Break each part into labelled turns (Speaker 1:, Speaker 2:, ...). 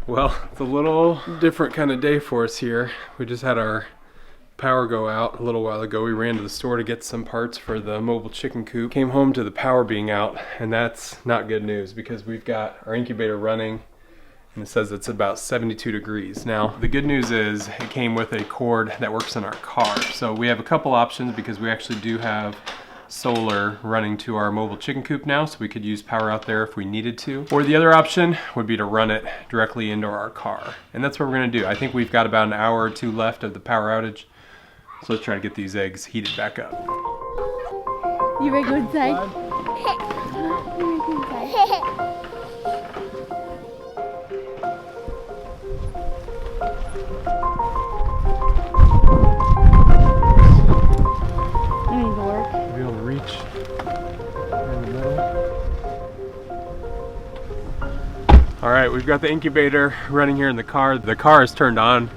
Speaker 1: Well, it's a little different kind of day for us here. We just had our power go out a little while ago. We ran to the store to get some parts for the mobile chicken coop. Came home to the power being out, and that's not good news because we've got our incubator running and it says it's about 72 degrees. Now, the good news is it came with a cord that works in our car. So we have a couple options because we actually do have solar running to our mobile chicken coop now, so we could use power out there if we needed to. Or the other option would be to run it directly into our car. And that's what we're gonna do. I think we've got about an hour or two left of the power outage. So let's try to get these eggs heated back up.
Speaker 2: You ready to go inside? You ready to go inside?
Speaker 1: All right, we've got the incubator running here in the car. The car is turned on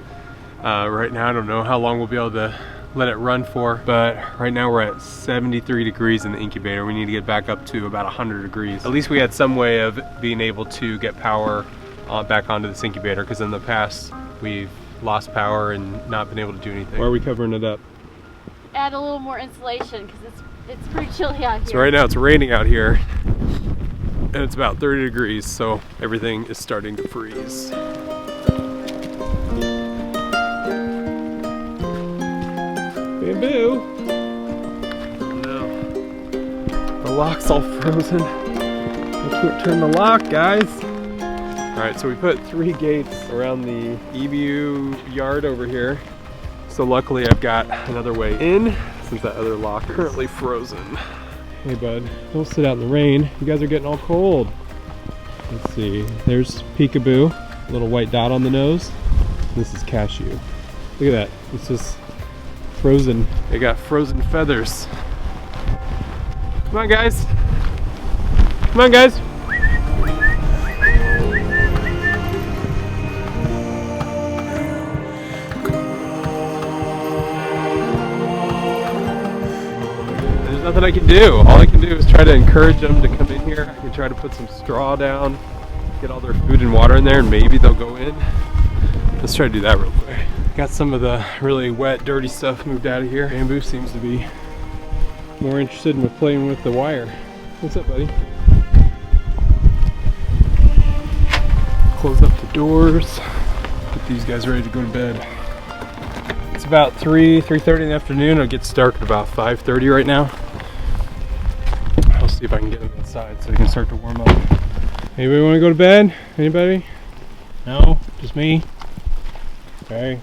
Speaker 1: right now. I don't know how long we'll be able to let it run for, but right now we're at 73 degrees in the incubator. We need to get back up to about 100 degrees. At least we had some way of being able to get power back onto this incubator, because in the past we've lost power and not been able to do anything. Why are we covering it up?
Speaker 2: Add a little more insulation because it's pretty chilly out here.
Speaker 1: So right now it's raining out here and it's about 30 degrees, so everything is starting to freeze. Bamboo! Oh no. The lock's all frozen. I can't turn the lock, guys. Alright, so we put 3 gates around the EBU yard over here. So luckily I've got another way in since that other lock is currently frozen. Hey bud, don't sit out in the rain. You guys are getting all cold. Let's see, there's Peekaboo, little white dot on the nose. This is Cashew. Look at that, it's just frozen. They got frozen feathers. Come on guys. Come on guys. Nothing I can do. All I can do is try to encourage them to come in here. I can try to put some straw down, get all their food and water in there, and maybe they'll go in. Let's try to do that real quick. Got some of the really wet, dirty stuff moved out of here. Bamboo seems to be more interested in playing with the wire. What's up, buddy? Close up the doors. Get these guys ready to go to bed. It's about 3:30 in the afternoon. It gets dark at about 5:30 right now. I'll see if I can get them inside so they can start to warm up. Anybody want to go to bed? Anybody? No? Just me? Okay.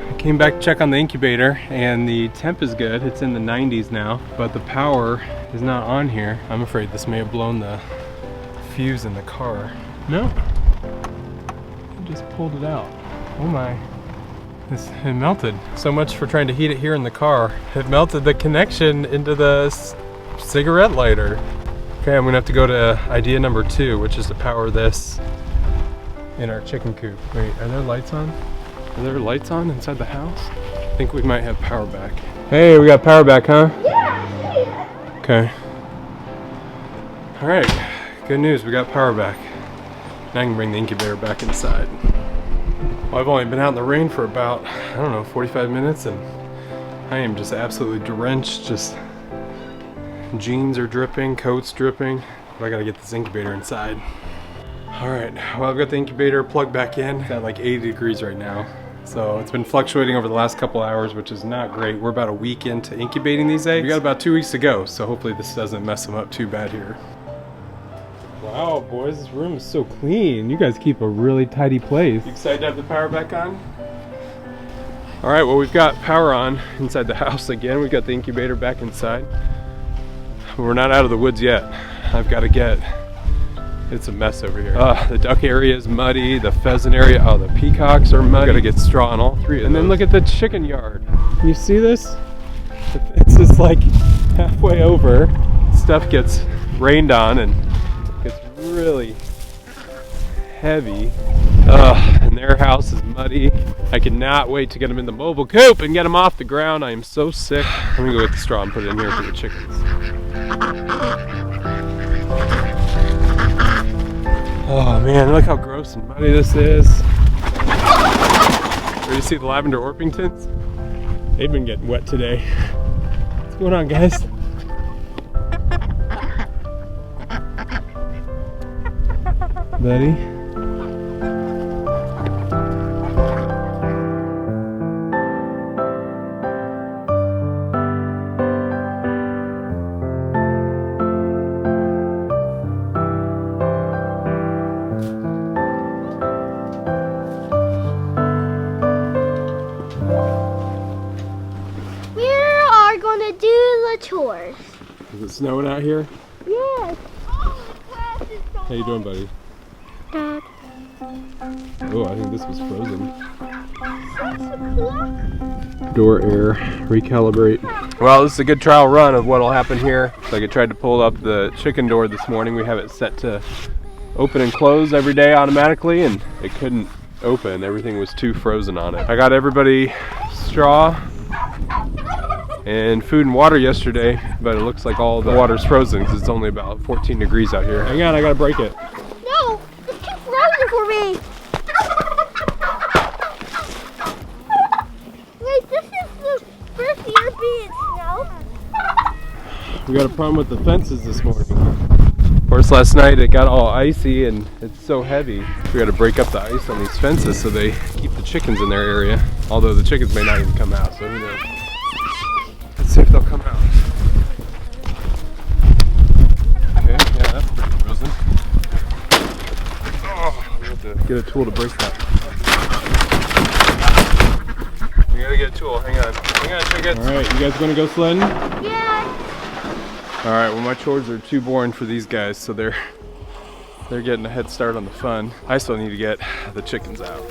Speaker 1: I came back to check on the incubator and the temp is good. It's in the 90s now, but the power is not on here. I'm afraid this may have blown the fuse in the car. No? I just pulled it out. Oh my. It melted. So much for trying to heat it here in the car. It melted the connection into the cigarette lighter. Okay, I'm gonna have to go to idea number 2, which is to power this in our chicken coop. Wait, are there lights on? Are there lights on inside the house? I think we might have power back. Hey, we got power back, huh?
Speaker 2: Yeah!
Speaker 1: Okay. Alright, good news, we got power back. Now I can bring the incubator back inside. Well, I've only been out in the rain for about, I don't know, 45 minutes, and I am just absolutely drenched. Just jeans are dripping, coat's dripping, but I gotta get this incubator inside. Alright, well, I've got the incubator plugged back in. It's at like 80 degrees right now. So it's been fluctuating over the last couple hours, which is not great. We're about a week into incubating these eggs. We got about 2 weeks to go, so hopefully this doesn't mess them up too bad here. Wow, boys, this room is so clean. You guys keep a really tidy place. You excited to have the power back on? All right, well, we've got power on inside the house again. We've got the incubator back inside. We're not out of the woods yet. I've got to get, it's a mess over here. The duck area is muddy, the pheasant area, oh, the peacocks are muddy. Got to get straw on all 3 of them. And then look at the chicken yard. Can you see this? It's just like halfway over. Stuff gets rained on and gets really heavy. And and their house is muddy. I cannot wait to get them in the mobile coop and get them off the ground. I am so sick. I'm gonna go get the straw and put it in here for the chickens. Oh man, look how gross and muddy this is. Where you see the lavender Orpingtons? They've been getting wet today. What's going on, guys? Buddy?
Speaker 2: Chores.
Speaker 1: Is it snowing out here?
Speaker 2: Yes.
Speaker 1: How you doing, buddy?
Speaker 2: Dad.
Speaker 1: Oh, I think this was frozen. Door air, recalibrate. Well, this is a good trial run of what'll happen here. Like I tried to pull up the chicken door this morning. We have it set to open and close every day automatically, and it couldn't open. Everything was too frozen on it. I got everybody straw and food and water yesterday, but it looks like all the water's frozen because it's only about 14 degrees out here. Hang on, I gotta break it.
Speaker 2: No, it's too frozen for me. Wait, this is the first year being snow.
Speaker 1: We got a problem with the fences this morning. Of course, last night it got all icy and it's so heavy. We gotta break up the ice on these fences so they keep the chickens in their area. Although the chickens may not even come out, so who knows. Let's see if they'll come out. Okay, yeah, that's pretty frozen. Oh, we have to get a tool to break that. We gotta get a tool, hang on. Hang on, chickens. Alright, you guys wanna go sledding?
Speaker 2: Yeah.
Speaker 1: Alright, well my chores are too boring for these guys, so they're getting a head start on the fun. I still need to get the chickens out.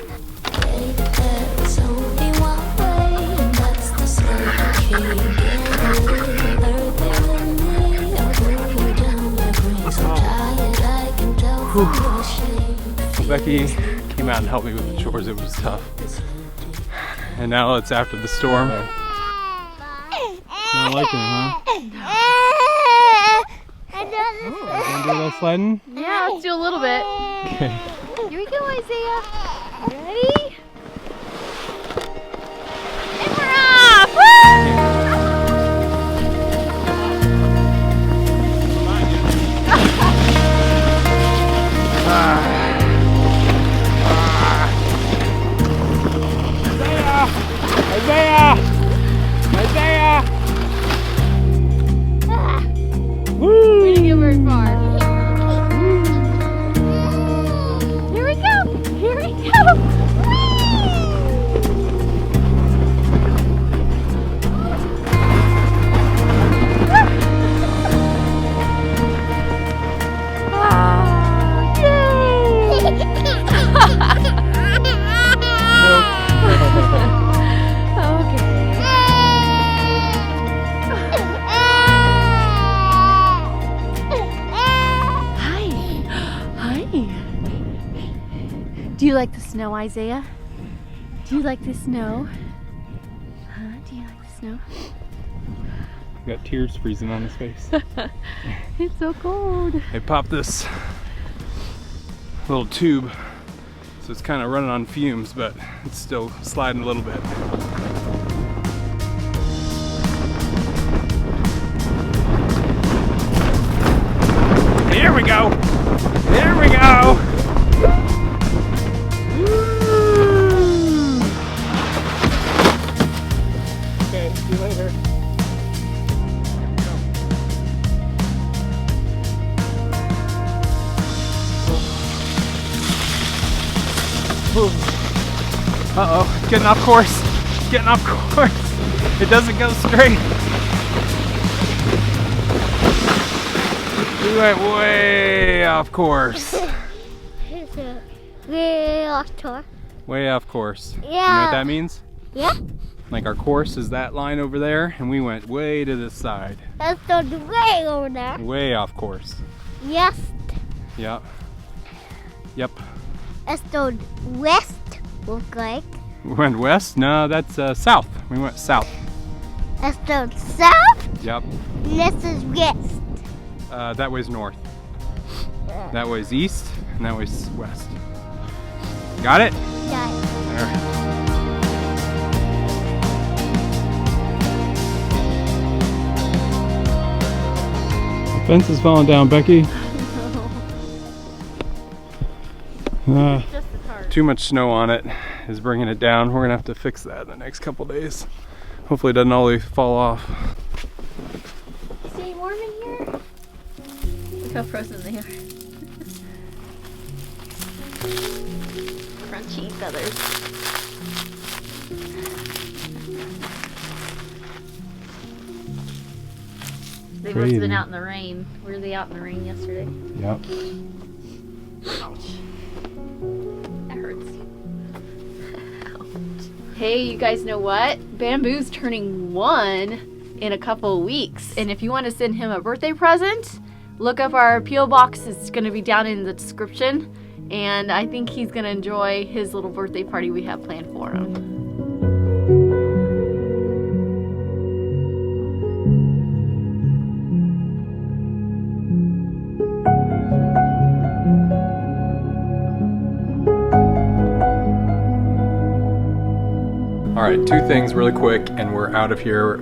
Speaker 1: Becky came out and helped me with the chores. It was tough. And now it's after the storm. Not liking it, huh? Want to do a little sledding?
Speaker 3: Yeah, let's do a little bit.
Speaker 1: Okay.
Speaker 3: Here we go, Isaiah. Ready? And we're off! Woo!
Speaker 1: Isaiah! Isaiah! Woo!
Speaker 3: We didn't get very far. Here we go! Here we go! Do you like the snow, Isaiah? Do you like the snow? Huh? Do you like the snow?
Speaker 1: Got tears freezing on his face.
Speaker 3: It's so cold.
Speaker 1: They popped this little tube, so it's kind of running on fumes, but it's still sliding a little bit. There we go! There we go! Okay, see you later. Uh-oh, it's getting off course. It's getting off course. It doesn't go straight. We went way off course.
Speaker 2: It's a way off tour.
Speaker 1: Way off course.
Speaker 2: Yeah.
Speaker 1: You know what that means?
Speaker 2: Yeah.
Speaker 1: Like our course is that line over there, and we went way to this side.
Speaker 2: That's the way over there.
Speaker 1: Way off course.
Speaker 2: Yes.
Speaker 1: Yep. Yep.
Speaker 2: That's the west. look like?
Speaker 1: We went west? No, that's south. We went south.
Speaker 2: That's the south?
Speaker 1: Yep.
Speaker 2: And this is west.
Speaker 1: That way's north. That way's east, and that way's west. Got it?
Speaker 2: Got it.
Speaker 1: All right. The fence is falling down, Becky. Too much snow on it is bringing it down. We're gonna have to fix that in the next couple days. Hopefully it doesn't all fall off.
Speaker 3: Stay warm in here? Look how frozen they are. Crunchy feathers. They must have been out in the rain. Were they out in the rain yesterday?
Speaker 1: Yep.
Speaker 3: Ouch. That hurts. Ouch. Hey, you guys know what? Bamboo's turning 1 in a couple of weeks. And if you want to send him a birthday present, look up our P.O. box. It's going to be down in the description. And I think he's going to enjoy his little birthday party we have planned for him.
Speaker 1: All right, 2 things really quick and we're out of here.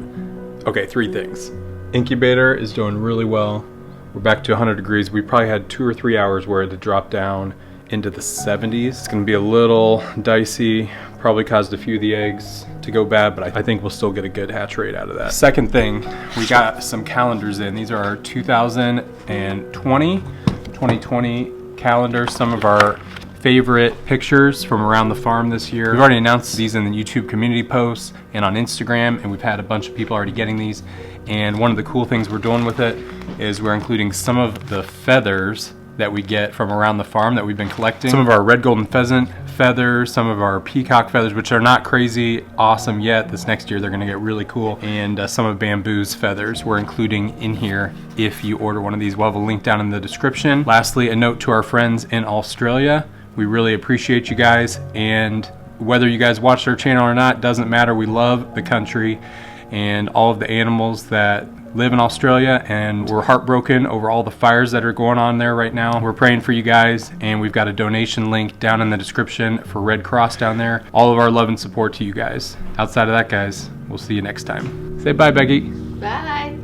Speaker 1: Okay, 3 things. Incubator is doing really well. We're back to 100 degrees. We probably had 2 or 3 hours where it had dropped down into the 70s. It's gonna be a little dicey, probably caused a few of the eggs to go bad, but I think we'll still get a good hatch rate out of that. Second thing, we got some calendars in. These are our 2020 calendars, some of our favorite pictures from around the farm this year. We've already announced these in the YouTube community posts and on Instagram, and we've had a bunch of people already getting these. And one of the cool things we're doing with it is we're including some of the feathers that we get from around the farm that we've been collecting. Some of our red golden pheasant feathers, some of our peacock feathers, which are not crazy awesome yet. This next year they're gonna get really cool. And some of Bamboo's feathers we're including in here if you order one of these. We'll have a link down in the description. Lastly, a note to our friends in Australia. We really appreciate you guys, and whether you guys watch our channel or not, doesn't matter. We love the country and all of the animals that live in Australia, and we're heartbroken over all the fires that are going on there right now. We're praying for you guys, and we've got a donation link down in the description for Red Cross down there. All of our love and support to you guys. Outside of that, guys, we'll see you next time. Say bye, Becky.
Speaker 3: Bye.